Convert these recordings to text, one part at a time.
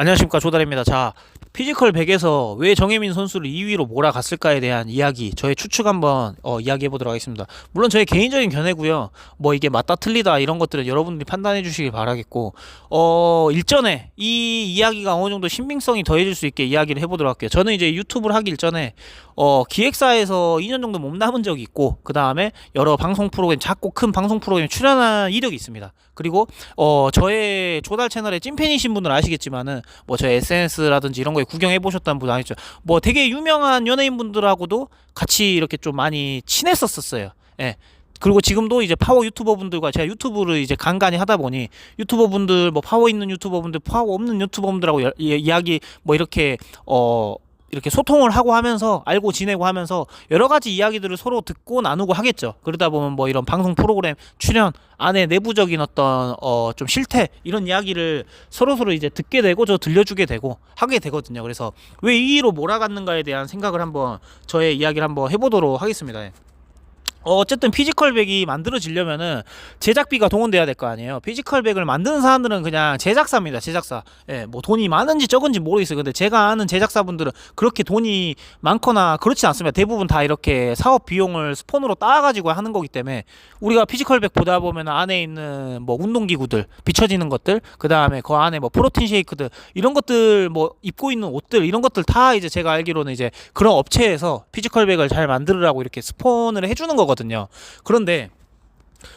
안녕하십니까, 조달입니다. 자, 피지컬 100에서 왜 정혜민 선수를 2위로 몰아갔을까에 대한 이야기, 저의 추측 한번 이야기해 보도록 하겠습니다. 물론 저의 개인적인 견해고요. 뭐 이게 맞다 틀리다 이런 것들은 여러분들이 판단해 주시길 바라겠고, 일전에 이 이야기가 어느 정도 신빙성이 더해질 수 있게 이야기를 해보도록 할게요. 저는 이제 유튜브를 하기 일전에 기획사에서 2년 정도 몸담은 적이 있고, 그 다음에 여러 방송 프로그램, 작고 큰 방송 프로그램에 출연한 이력이 있습니다. 그리고 저의 조달 채널에 찐팬이신 분들 아시겠지만은 뭐 저 SNS라든지 이런 거에 구경해 보셨다는 분 아시죠? 뭐 되게 유명한 연예인 분들하고도 같이 이렇게 좀 많이 친했었어요. 예. 그리고 지금도 이제 파워 유튜버 분들과 제가 유튜브를 이제 간간히 하다 보니 유튜버 분들, 뭐 파워 있는 유튜버 분들, 파워 없는 유튜버 분들하고 이야기 뭐 이렇게 소통을 하고 하면서 알고 지내고 하면서 여러 가지 이야기들을 서로 듣고 나누고 하겠죠. 그러다 보면 뭐 이런 방송 프로그램 출연 안에 내부적인 어떤 좀 실태 이런 이야기를 서로 이제 듣게 되고 저 들려주게 되고 하게 되거든요. 그래서 왜 2위로 몰아갔는가에 대한 생각을 한번 저의 이야기를 한번 해보도록 하겠습니다. 어쨌든 피지컬 백이 만들어지려면은 제작비가 동원돼야 될 거 아니에요. 피지컬 백을 만드는 사람들은 그냥 제작사입니다. 제작사. 예, 뭐 돈이 많은지 적은지 모르겠어요. 근데 제가 아는 제작사분들은 그렇게 돈이 많거나 그렇지 않습니다. 대부분 다 이렇게 사업 비용을 스폰으로 따가지고 하는 거기 때문에 우리가 피지컬 백 보다 보면 안에 있는 뭐 운동기구들, 비춰지는 것들, 그 다음에 그 안에 뭐 프로틴 쉐이크들 이런 것들, 뭐 입고 있는 옷들 이런 것들 다 이제 제가 알기로는 이제 그런 업체에서 피지컬 백을 잘 만들으라고 이렇게 스폰을 해주는 거거든요. 그런데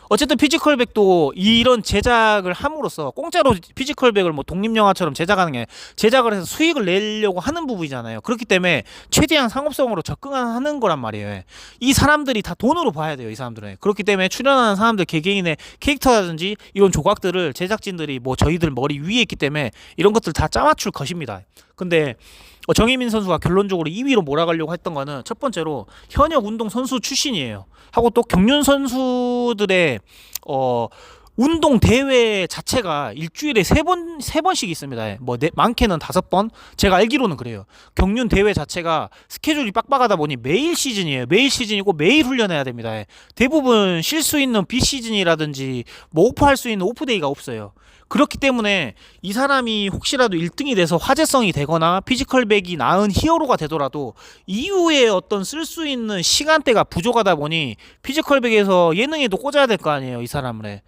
어쨌든 피지컬백도 이런 제작을 함으로써 공짜로 피지컬백을 뭐 독립영화처럼 제작하는 게 제작을 해서 수익을 내려고 하는 부분이잖아요. 그렇기 때문에 최대한 상업성으로 접근하는 거란 말이에요. 이 사람들이 다 돈으로 봐야 돼요. 이 사람들은. 그렇기 때문에 출연하는 사람들 개개인의 캐릭터라든지 이런 조각들을 제작진들이 뭐 저희들 머리 위에 있기 때문에 이런 것들 다 짜맞출 것입니다. 근데 정혜민 선수가 결론적으로 2위로 몰아가려고 했던 거는 첫 번째로 현역 운동 선수 출신이에요. 하고 또 경륜 선수들의 운동 대회 자체가 일주일에 세 번씩 있습니다. 뭐 많게는 5번. 제가 알기로는 그래요. 경륜 대회 자체가 스케줄이 빡빡하다 보니 매일 시즌이에요. 매일 시즌이고 매일 훈련해야 됩니다. 대부분 쉴 수 있는 비시즌이라든지 뭐 오프할 수 있는 오프데이가 없어요. 그렇기 때문에 이 사람이 혹시라도 1등이 돼서 화제성이 되거나 피지컬백이 나은 히어로가 되더라도 이후에 어떤 쓸 수 있는 시간대가 부족하다 보니 피지컬백에서 예능에도 꽂아야 될 거 아니에요. 이 사람을.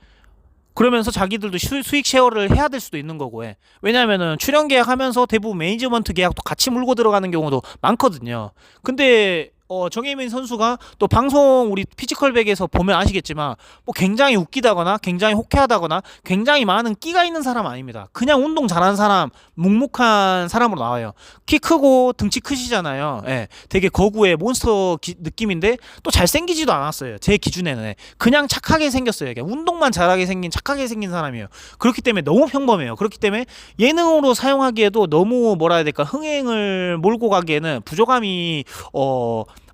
그러면서 자기들도 수익 쉐어를 해야 될 수도 있는 거고. 왜냐하면은 출연 계약하면서 대부분 매니지먼트 계약도 같이 물고 들어가는 경우도 많거든요. 근데 정혜민 선수가 또 방송 우리 피지컬백에서 보면 아시겠지만 뭐 굉장히 웃기다거나 굉장히 호쾌하다거나 굉장히 많은 끼가 있는 사람 아닙니다. 그냥 운동 잘하는 사람, 묵묵한 사람으로 나와요. 키 크고 등치 크시잖아요. 예, 되게 거구의 몬스터 느낌인데 또 잘생기지도 않았어요. 제 기준에는. 그냥 착하게 생겼어요. 그냥 운동만 잘하게 생긴 착하게 생긴 사람이에요. 그렇기 때문에 너무 평범해요. 그렇기 때문에 예능으로 사용하기에도 너무 뭐라 해야 될까, 흥행을 몰고 가기에는 부족함이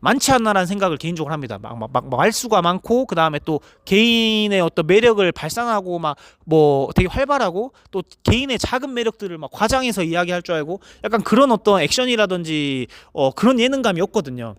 많지 않나라는 생각을 개인적으로 합니다. 막 말수가 많고, 그 다음에 또 개인의 어떤 매력을 발산하고, 막 뭐 되게 활발하고, 또 개인의 작은 매력들을 막 과장해서 이야기할 줄 알고, 약간 그런 어떤 액션이라든지 그런 예능감이 없거든요.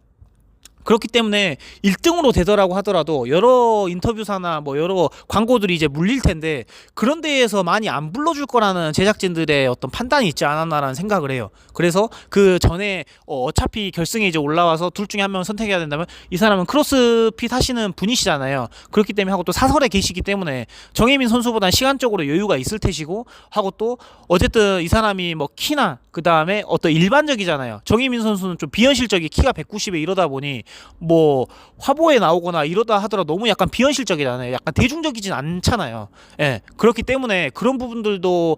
그렇기 때문에 1등으로 되더라고 하더라도 여러 인터뷰사나 뭐 여러 광고들이 이제 물릴 텐데 그런 데에서 많이 안 불러줄 거라는 제작진들의 어떤 판단이 있지 않았나라는 생각을 해요. 그래서 그 전에 어차피 결승에 이제 올라와서 둘 중에 한 명 선택해야 된다면 이 사람은 크로스핏 하시는 분이시잖아요. 그렇기 때문에 하고 또 사설에 계시기 때문에 정혜민 선수보다 시간적으로 여유가 있을 테시고 하고 또 어쨌든 이 사람이 뭐 키나 그 다음에 어떤 일반적이잖아요. 정혜민 선수는 좀 비현실적이 키가 190에 이러다 보니 뭐 화보에 나오거나 이러다 하더라도 너무 약간 비현실적이잖아요. 약간 대중적이진 않잖아요. 예, 그렇기 때문에 그런 부분들도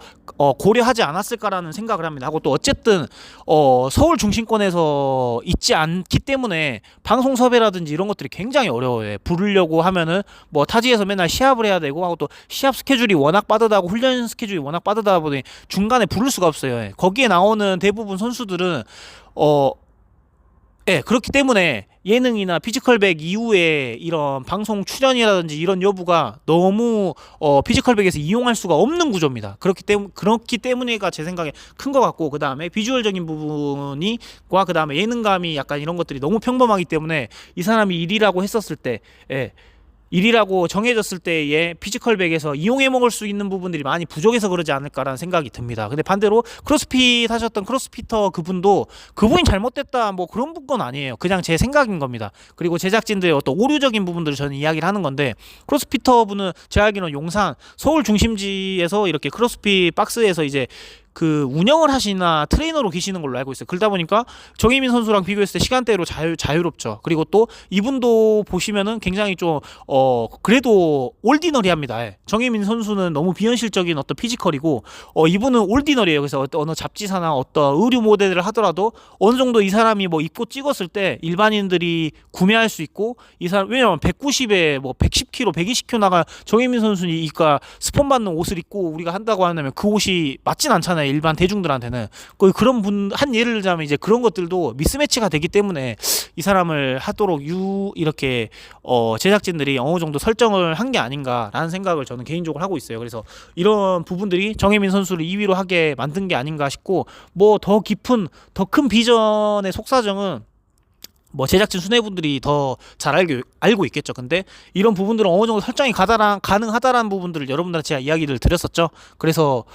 고려하지 않았을까라는 생각을 합니다. 하고 또 어쨌든 서울 중심권에서 있지 않기 때문에 방송 섭외라든지 이런 것들이 굉장히 어려워요. 부르려고 하면은 뭐 타지에서 맨날 시합을 해야 되고 하고 또 시합 스케줄이 워낙 빠듯하고 훈련 스케줄이 워낙 빠듯하다 보니 중간에 부를 수가 없어요. 거기에 나오는 대부분 선수들은 그렇기 때문에 예능이나 피지컬백 이후에 이런 방송 출연이라든지 이런 여부가 너무 피지컬백에서 이용할 수가 없는 구조입니다. 그렇기 때문에가 제 생각에 큰 것 같고, 그 다음에 비주얼적인 부분이과 그 다음에 예능감이 약간 이런 것들이 너무 평범하기 때문에 이 사람이 1위라고 했었을 때 일이라고 정해졌을 때의 피지컬 100에서 이용해 먹을 수 있는 부분들이 많이 부족해서 그러지 않을까라는 생각이 듭니다. 근데 반대로 크로스핏 하셨던 크로스피터 그분이 잘못됐다 뭐 그런 건 아니에요. 그냥 제 생각인 겁니다. 그리고 제작진들의 어떤 오류적인 부분들을 저는 이야기를 하는 건데, 크로스피터 분은 제가 알기로는 용산 서울 중심지에서 이렇게 크로스핏 박스에서 이제 그 운영을 하시나 트레이너로 계시는 걸로 알고 있어요. 그러다 보니까 정혜민 선수랑 비교했을 때 시간대로 자유롭죠. 그리고 또 이분도 보시면은 굉장히 좀 그래도 올디너리합니다. 예. 정혜민 선수는 너무 비현실적인 어떤 피지컬이고, 이분은 올디너리예요. 그래서 어느 잡지사나 어떤 의류 모델을 하더라도 어느 정도 이 사람이 뭐 입고 찍었을 때 일반인들이 구매할 수 있고, 이 사람 왜냐면 190에 뭐 110kg, 120kg 나가 정혜민 선수는 이까 스폰 받는 옷을 입고 우리가 한다고 하면 그 옷이 맞진 않잖아요. 일반 대중들한테는. 그런 분 한 예를 들자면 이제 그런 것들도 미스매치가 되기 때문에 이 사람을 하도록 이렇게 제작진들이 어느 정도 설정을 한 게 아닌가라는 생각을 저는 개인적으로 하고 있어요. 그래서 이런 부분들이 정혜민 선수를 2위로 하게 만든 게 아닌가 싶고, 뭐 더 깊은 더 큰 비전의 속사정은 뭐 제작진 수뇌분들이 더 잘 알고 있겠죠. 근데 이런 부분들은 어느 정도 설정이 가능하다라는 부분들을 여러분들한테 제가 이야기를 드렸었죠. 그래서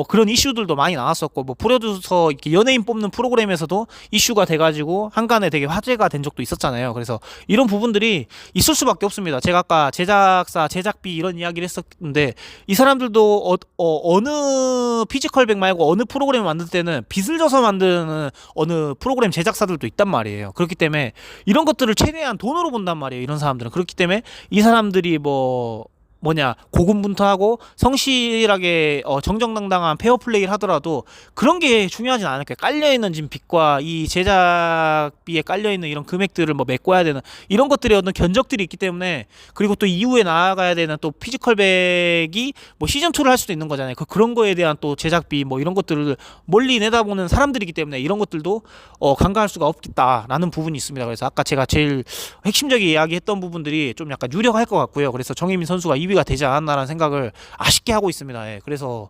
그런 이슈들도 많이 나왔었고, 뭐 프로듀서 이렇게 연예인 뽑는 프로그램에서도 이슈가 돼가지고 한간에 되게 화제가 된 적도 있었잖아요. 그래서 이런 부분들이 있을 수밖에 없습니다. 제가 아까 제작사 제작비 이런 이야기를 했었는데, 이 사람들도 어느 피지컬 100 말고 어느 프로그램을 만들 때는 빚을 져서 만드는 어느 프로그램 제작사들도 있단 말이에요. 그렇기 때문에 이런 것들을 최대한 돈으로 본단 말이에요. 이런 사람들은. 그렇기 때문에 이 사람들이 고군분투하고 성실하게 정정당당한 페어플레이를 하더라도 그런 게 중요하진 않을 거예요. 깔려있는 지금 빚과 이 제작비에 깔려있는 이런 금액들을 뭐 메꿔야 되는 이런 것들의 어떤 견적들이 있기 때문에, 그리고 또 이후에 나아가야 되는 또 피지컬백이 뭐 시즌2를 할 수도 있는 거잖아요. 그런 거에 대한 또 제작비 뭐 이런 것들을 멀리 내다보는 사람들이기 때문에 이런 것들도 간과할 수가 없겠다라는 부분이 있습니다. 그래서 아까 제가 제일 핵심적인 이야기했던 부분들이 좀 약간 유력할 것 같고요. 그래서 정혜민 선수가 2위가 되지 않았나라는 생각을 아쉽게 하고 있습니다. 예. 그래서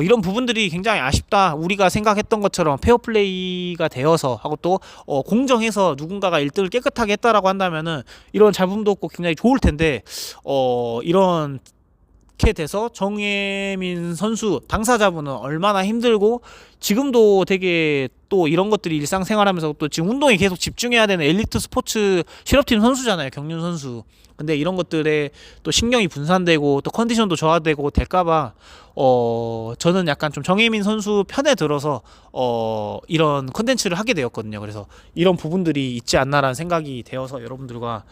이런 부분들이 굉장히 아쉽다. 우리가 생각했던 것처럼 페어플레이가 되어서 하고 또 공정해서 누군가가 1등을 깨끗하게 했다라고 한다면은 이런 잡음도 없고 굉장히 좋을 텐데, 이런 이렇게 돼서 정혜민 선수 당사자분은 얼마나 힘들고, 지금도 되게 또 이런 것들이 일상생활하면서 또 지금 운동에 계속 집중해야 되는 엘리트 스포츠 실업팀 선수잖아요. 경륜 선수. 근데 이런 것들에 또 신경이 분산되고 또 컨디션도 저하되고 될까봐 저는 약간 좀 정혜민 선수 편에 들어서 이런 컨텐츠를 하게 되었거든요. 그래서 이런 부분들이 있지 않나라는 생각이 되어서 여러분들과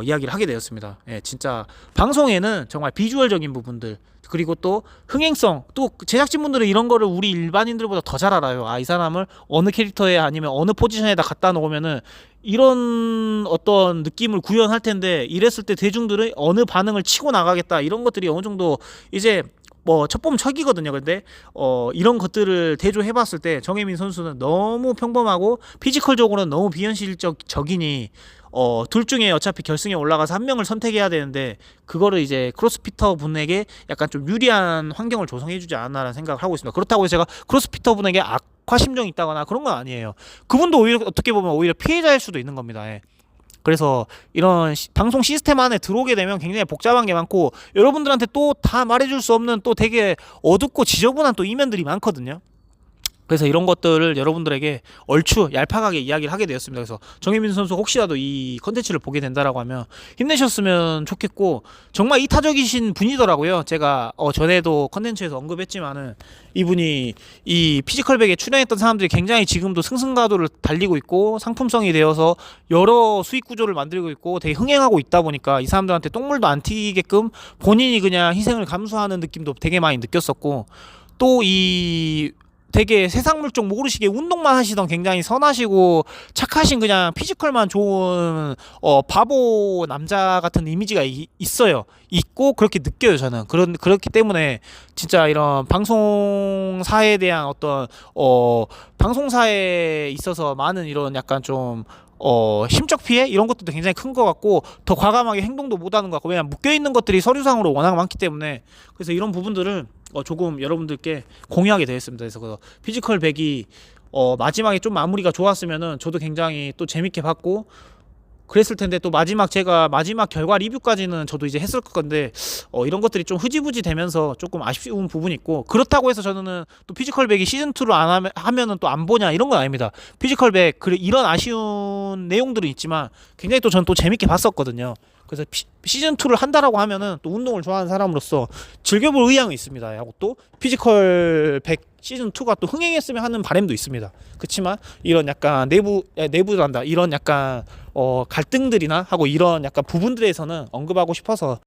이야기를 하게 되었습니다. 예, 진짜 방송에는 정말 비주얼적인 부분들, 그리고 또 흥행성, 또 제작진분들은 이런 거를 우리 일반인들보다 더 잘 알아요. 이 사람을 어느 캐릭터에 아니면 어느 포지션에다 갖다 놓으면은 이런 어떤 느낌을 구현할 텐데, 이랬을 때 대중들은 어느 반응을 치고 나가겠다, 이런 것들이 어느 정도 이제 뭐 첩보면 척이거든요. 근데 이런 것들을 대조해봤을 때 정혜민 선수는 너무 평범하고 피지컬적으로는 너무 비현실적이니 둘 중에 어차피 결승에 올라가서 한 명을 선택해야 되는데, 그거를 이제 크로스피터 분에게 약간 좀 유리한 환경을 조성해주지 않았나라는 생각을 하고 있습니다. 그렇다고 제가 크로스피터 분에게 악화 심정이 있다거나 그런 건 아니에요. 그분도 오히려 어떻게 보면 오히려 피해자일 수도 있는 겁니다. 예. 그래서 이런 방송 시스템 안에 들어오게 되면 굉장히 복잡한 게 많고, 여러분들한테 또 다 말해줄 수 없는 또 되게 어둡고 지저분한 또 이면들이 많거든요. 그래서 이런 것들을 여러분들에게 얼추 얄팍하게 이야기를 하게 되었습니다. 그래서 정혜민 선수 혹시라도 이 컨텐츠를 보게 된다라고 하면 힘내셨으면 좋겠고, 정말 이타적이신 분이더라고요. 제가 전에도 컨텐츠에서 언급했지만은 이분이 이 피지컬백에 출연했던 사람들이 굉장히 지금도 승승가도를 달리고 있고 상품성이 되어서 여러 수익 구조를 만들고 있고 되게 흥행하고 있다 보니까 이 사람들한테 똥물도 안 튀게끔 본인이 그냥 희생을 감수하는 느낌도 되게 많이 느꼈었고, 또 되게 세상 물정 모르시게 운동만 하시던 굉장히 선하시고 착하신 그냥 피지컬만 좋은 바보 남자 같은 이미지가 있어요. 있고 그렇게 느껴요. 저는 그렇기 때문에 진짜 이런 방송사에 대한 어떤 방송사에 있어서 많은 이런 약간 좀 심적 피해 이런 것들도 굉장히 큰 것 같고, 더 과감하게 행동도 못하는 것 같고, 왜냐면 묶여있는 것들이 서류상으로 워낙 많기 때문에. 그래서 이런 부분들을 조금 여러분들께 공유하게 되었습니다. 그래서 피지컬 100이 마지막에 좀 마무리가 좋았으면은 저도 굉장히 또 재밌게 봤고, 그랬을 텐데 또 제가 마지막 결과 리뷰까지는 저도 이제 했을 건데 이런 것들이 좀 흐지부지 되면서 조금 아쉬운 부분이 있고, 그렇다고 해서 저는 또 피지컬백이 시즌2를 안 하면은 또 안 보냐 이런 건 아닙니다. 피지컬백 이런 아쉬운 내용들은 있지만 굉장히 또 저는 또 재밌게 봤었거든요. 그래서 시즌2를 한다라고 하면은 또 운동을 좋아하는 사람으로서 즐겨볼 의향이 있습니다. 하고 또 피지컬 100 시즌2가 또 흥행했으면 하는 바람도 있습니다. 그렇지만 이런 약간 내부란다 이런 약간 갈등들이나 하고 이런 약간 부분들에서는 언급하고 싶어서